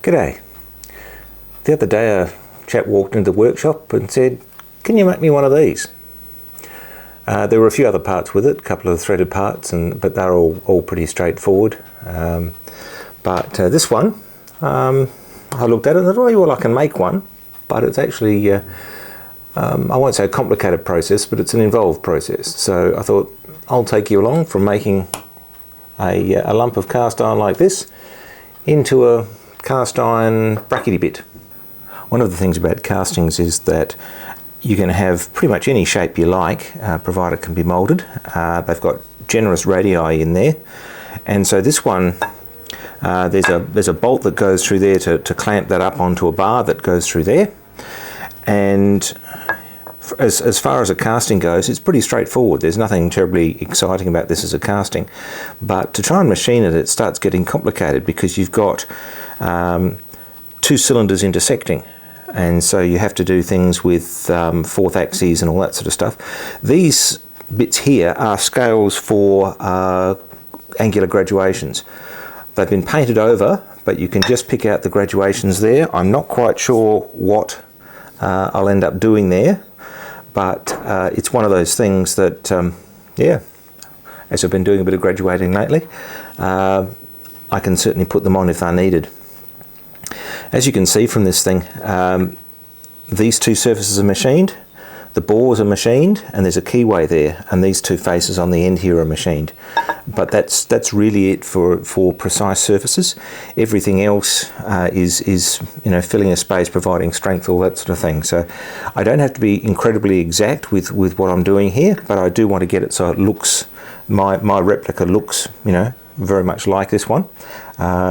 G'day. The other day a chap walked into the workshop and said, "Can you make me one of these?" There were a few other parts with it, a couple of threaded parts, but they're all pretty straightforward. But this one, I looked at it and thought, oh, well, I can make one, but it's actually, I won't say a complicated process, but it's an involved process. So I thought, I'll take you along from making a lump of cast iron like this into a cast iron brackety bit. One of the things about castings is that you can have pretty much any shape you like, provided it can be moulded. They've got generous radii in there, and so this one, there's a bolt that goes through there to clamp that up onto a bar that goes through there. And as far as a casting goes, it's pretty straightforward. There's nothing terribly exciting about this as a casting, but to try and machine it, it starts getting complicated because you've got two cylinders intersecting, and so you have to do things with fourth axes and all that sort of stuff. These bits here are scales for angular graduations. They've been painted over, but you can just pick out the graduations there. I'm not quite sure what I'll end up doing there, but it's one of those things that, yeah, as I've been doing a bit of graduating lately, I can certainly put them on if they're needed. As you can see from this thing, these two surfaces are machined, the bores are machined, and there's a keyway there, and these two faces on the end here are machined. But that's really it for precise surfaces. Everything else is filling a space, providing strength, all that sort of thing. So I don't have to be incredibly exact with what I'm doing here, but I do want to get it so it looks, my replica looks, very much like this one.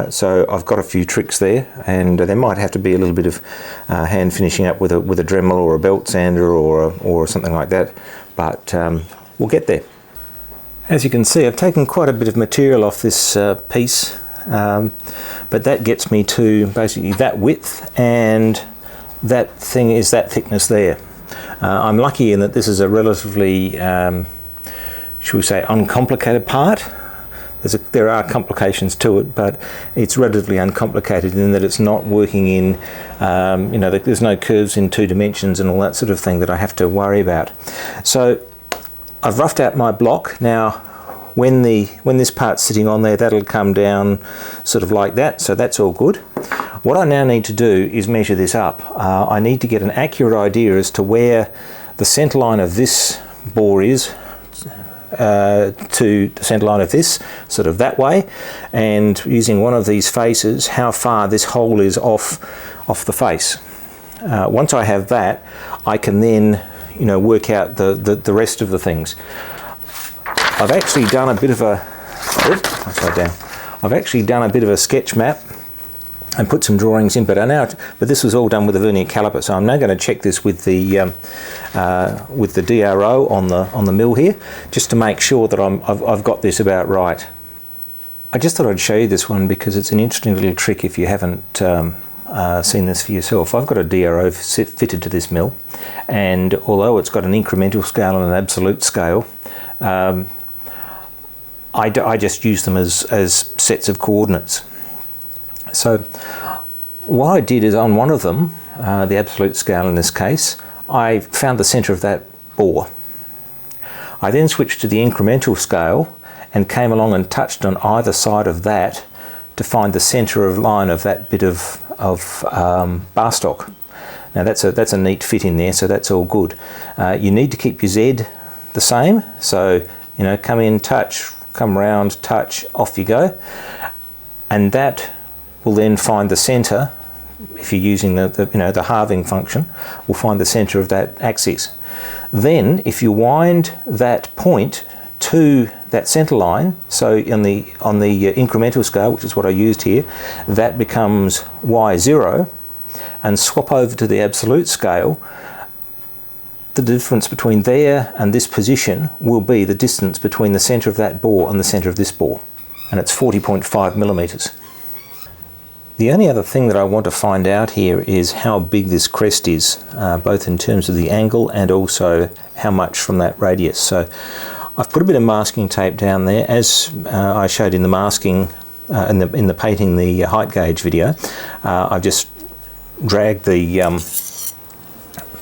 So I've got a few tricks there, and there might have to be a little bit of hand finishing up with a Dremel or a belt sander or something like that, but we'll get there. As you can see, I've taken quite a bit of material off this piece, but that gets me to basically that width, and that thing is that thickness there. I'm lucky in that this is a relatively, should we say, uncomplicated part. There are complications to it, but it's relatively uncomplicated in that it's not working in, there's no curves in 2 dimensions and all that sort of thing that I have to worry about. So I've roughed out my block. Now, when this part's sitting on there, that'll come down sort of like that, so that's all good. What I now need to do is measure this up. I need to get an accurate idea as to where the centre line of this bore is to the centre line of this, sort of that way, and using one of these faces, how far this hole is off the face. Once I have that, I can then work out the rest of the things. I've actually done a bit of a sketch map and put some drawings in, but this was all done with a vernier caliper, so I'm now going to check this with the DRO on the mill here, just to make sure that I've got this about right. I just thought I'd show you this one because it's an interesting little trick if you haven't seen this for yourself. I've got a DRO fitted to this mill, and although it's got an incremental scale and an absolute scale, I just use them as sets of coordinates. So what I did is on one of them, the absolute scale in this case, I found the centre of that bore. I then switched to the incremental scale and came along and touched on either side of that to find the centre of line of that bit of bar stock. Now that's a neat fit in there, so that's all good. You need to keep your Z the same, so come in, touch, come round, touch, off you go, and that will then find the centre. If you're using the halving function, will find the centre of that axis. Then if you wind that point to that centre line, so on the incremental scale, which is what I used here, that becomes Y0, and swap over to the absolute scale, the difference between there and this position will be the distance between the centre of that bore and the centre of this bore, and it's 40.5 millimetres. The only other thing that I want to find out here is how big this crest is, both in terms of the angle and also how much from that radius. So I've put a bit of masking tape down there. As I showed in the masking in the painting the height gauge video, I've just dragged the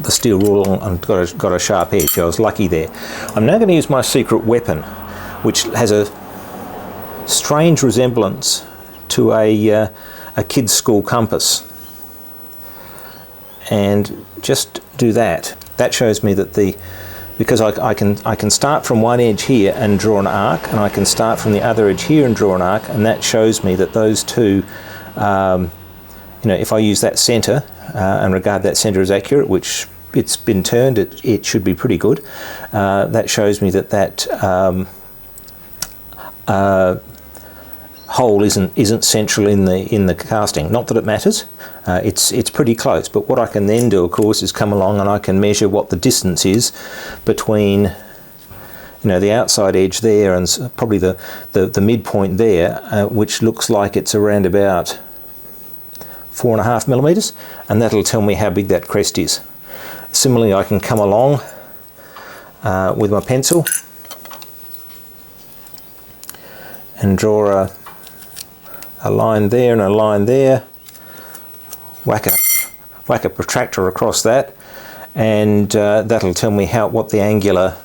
steel rule and got a sharp edge. I was lucky there. I'm now going to use my secret weapon, which has a strange resemblance to a kid's school compass, and just do that. That shows me that because I can start from one edge here and draw an arc, and I can start from the other edge here and draw an arc, and that shows me that those two, if I use that centre and regard that centre as accurate, which it's been turned, it should be pretty good. That shows me that hole isn't central in the casting. Not that it matters. It's pretty close. But what I can then do, of course, is come along and I can measure what the distance is between, the outside edge there and probably the midpoint there, which looks like it's around about 4.5 millimeters, and that'll tell me how big that crest is. Similarly, I can come along with my pencil and draw a line there and a line there, whack a protractor across that, and that'll tell me what the angular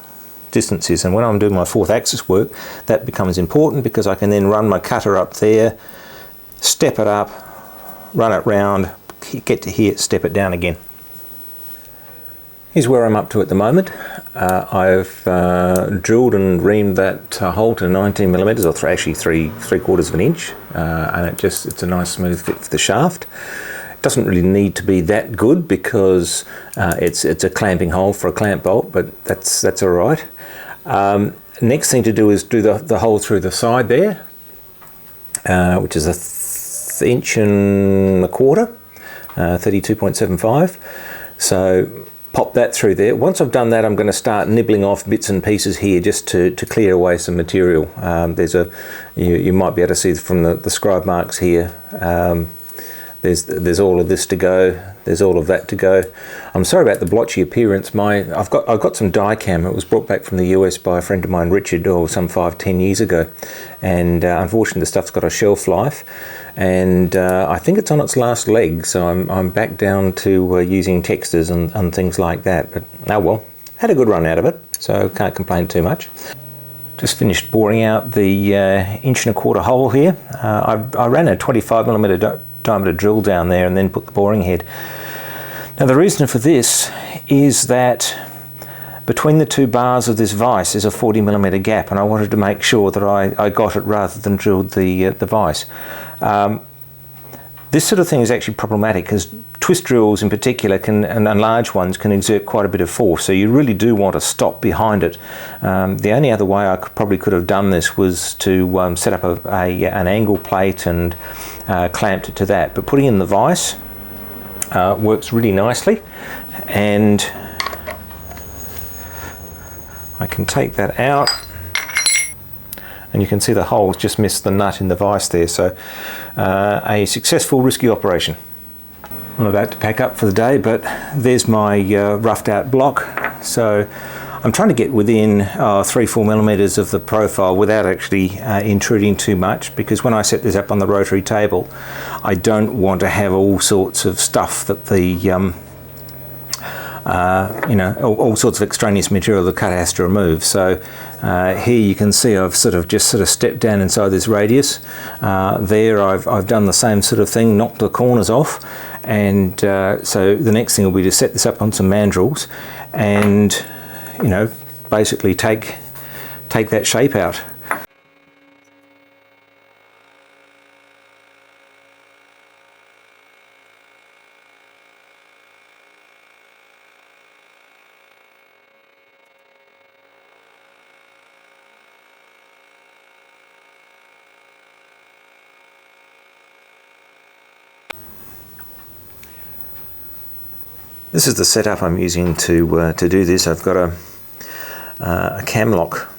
distance is. And when I'm doing my 4th axis work, that becomes important, because I can then run my cutter up there, step it up, run it round, get to here, step it down again. Here's where I'm up to at the moment. I've drilled and reamed that hole to 19 millimeters, or actually 3/4 of an inch, and it's a nice smooth fit for the shaft. It doesn't really need to be that good, because it's a clamping hole for a clamp bolt, but that's all right. Next thing to do is do the hole through the side there, which is 1.25 inches, 32.75. So pop that through there. Once I've done that, I'm going to start nibbling off bits and pieces here just to clear away some material. You might be able to see from the scribe marks here. There's all of this to go. There's all of that to go. I'm sorry about the blotchy appearance. I've got some die-cam. It was brought back from the US by a friend of mine, Richard, some 5-10 years ago, and unfortunately the stuff's got a shelf life, and I think it's on its last leg. So I'm back down to using textures and things like that. But oh well, had a good run out of it, so can't complain too much. Just finished boring out the 1.25 inch hole here. I ran a 25mm diameter drill down there and then put the boring head. Now the reason for this is that between the two bars of this vise is a 40mm gap, and I wanted to make sure that I got it rather than drilled the vise. This sort of thing is actually problematic, because twist drills in particular and large ones can exert quite a bit of force, so you really do want to stop behind it. The only other way I probably could have done this was to set up an angle plate and clamped it to that, but putting in the vise works really nicely, and I can take that out, and you can see the holes just missed the nut in the vise there. So a successful risky operation. I'm about to pack up for the day, but there's my roughed out block. So I'm trying to get within 3-4 millimeters of the profile without actually intruding too much, because when I set this up on the rotary table, I don't want to have all sorts of stuff that the all sorts of extraneous material the cutter has to remove. So here you can see I've sort of stepped down inside this radius. There I've done the same sort of thing, knocked the corners off, and so the next thing will be to set this up on some mandrels and basically take that shape out. This is the setup I'm using to do this. I've got a cam lock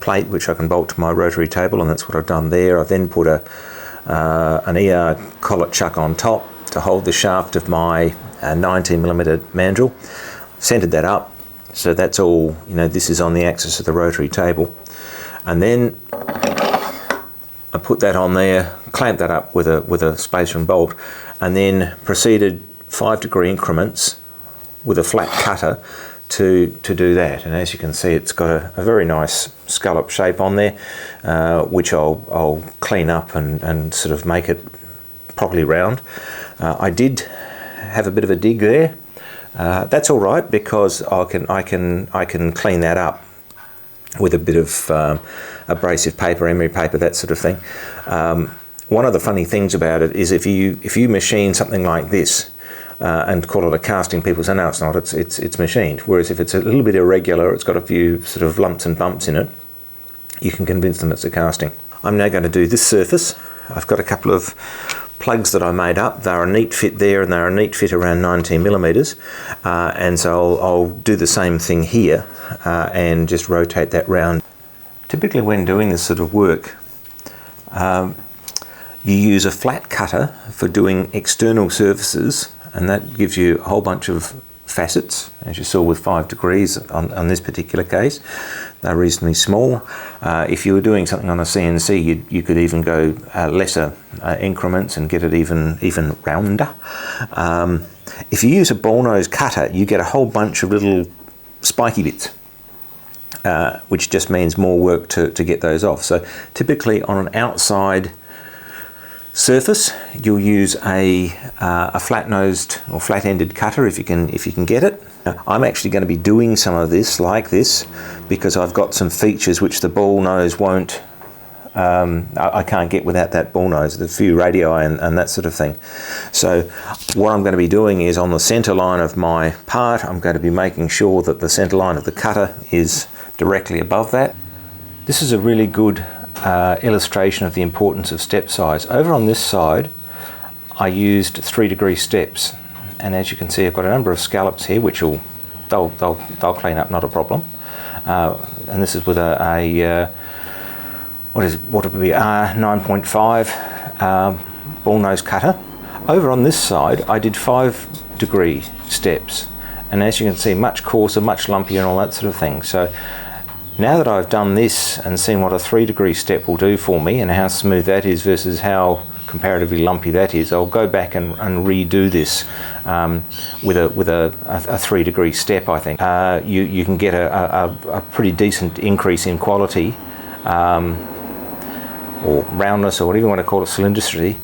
plate which I can bolt to my rotary table, and that's what I've done there. I've then put an ER collet chuck on top to hold the shaft of my 19mm mandrel. Centered that up, so that's all, this is on the axis of the rotary table. And then I put that on there, clamped that up with a spacer and bolt, and then proceeded 5-degree increments with a flat cutter to do that. And as you can see, it's got a very nice scallop shape on there, which I'll clean up and sort of make it properly round. I did have a bit of a dig there. That's all right, because I can clean that up with a bit of abrasive paper, emery paper, that sort of thing. One of the funny things about it is if you machine something like this and call it a casting, people say no, it's not. It's machined. Whereas if it's a little bit irregular, it's got a few sort of lumps and bumps in it, you can convince them it's a casting. I'm now going to do this surface. I've got a couple of plugs that I made up. They're a neat fit there, and they're a neat fit around 19 millimeters. And so I'll do the same thing here and just rotate that round. Typically when doing this sort of work, you use a flat cutter for doing external surfaces, and that gives you a whole bunch of facets, as you saw with 5 degrees on this particular case. They're reasonably small. If you were doing something on a CNC, you could even go lesser increments and get it even rounder. If you use a ball nose cutter, you get a whole bunch of little spiky bits, which just means more work to get those off. So typically on an outside surface, you'll use a flat-nosed or flat-ended cutter if you can get it. Now, I'm actually going to be doing some of this like this because I've got some features which the ball nose won't. I can't get without that ball nose, the few radii and that sort of thing. So what I'm going to be doing is on the center line of my part, I'm going to be making sure that the center line of the cutter is directly above that. This is a really good illustration of the importance of step size. Over on this side, I used 3-degree steps, and as you can see, I've got a number of scallops here, which they'll clean up, not a problem. And this is with a what would be R9.5 ball nose cutter. Over on this side, I did 5-degree steps, and as you can see, much coarser, much lumpier, and all that sort of thing. So now that I've done this and seen what a 3-degree step will do for me and how smooth that is versus how comparatively lumpy that is, I'll go back and redo this with a 3-degree step. I think you can get a pretty decent increase in quality or roundness, or whatever you want to call it, cylindricity,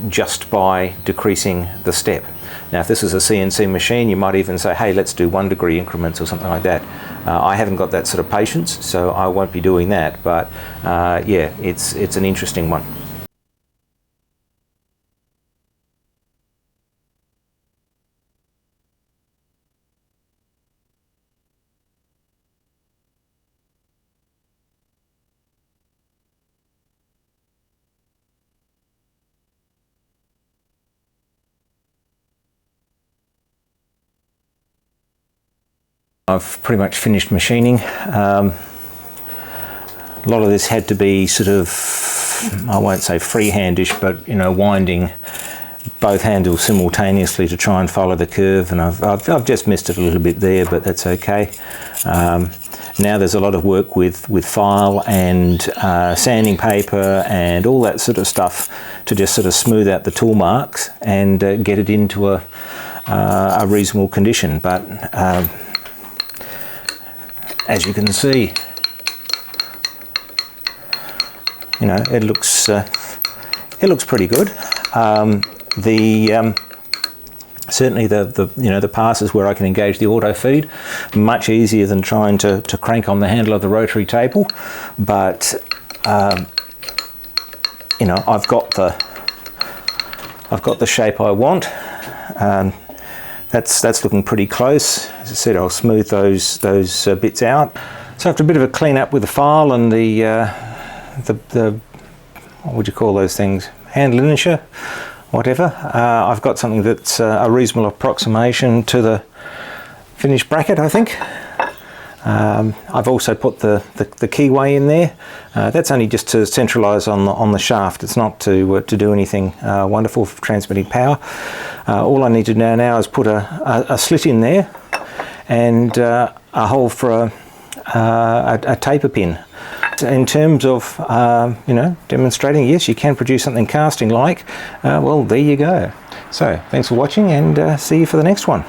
just by decreasing the step. Now, if this is a CNC machine, you might even say, hey, let's do 1-degree increments or something like that. I haven't got that sort of patience, so I won't be doing that, but yeah, it's an interesting one. I've pretty much finished machining. A lot of this had to be sort of, I won't say freehandish, but winding both handles simultaneously to try and follow the curve, and I've just missed it a little bit there, but that's okay. Now there's a lot of work with file and sanding paper and all that sort of stuff to just sort of smooth out the tool marks and get it into a reasonable condition. But as you can see, it looks pretty good. Certainly the passes where I can engage the auto feed, much easier than trying to crank on the handle of the rotary table. But I've got the shape I want. That's looking pretty close. As I said, I'll smooth those bits out. So after a bit of a clean up with the file and the what would you call those things? Hand lineature, whatever. I've got something that's a reasonable approximation to the finished bracket, I think. I've also put the keyway in there. That's only just to centralise on the shaft. It's not to do anything wonderful for transmitting power. All I need to do now is put a slit in there and a hole for a taper pin. In terms of demonstrating, yes, you can produce something casting like, well, there you go. So thanks for watching, and see you for the next one.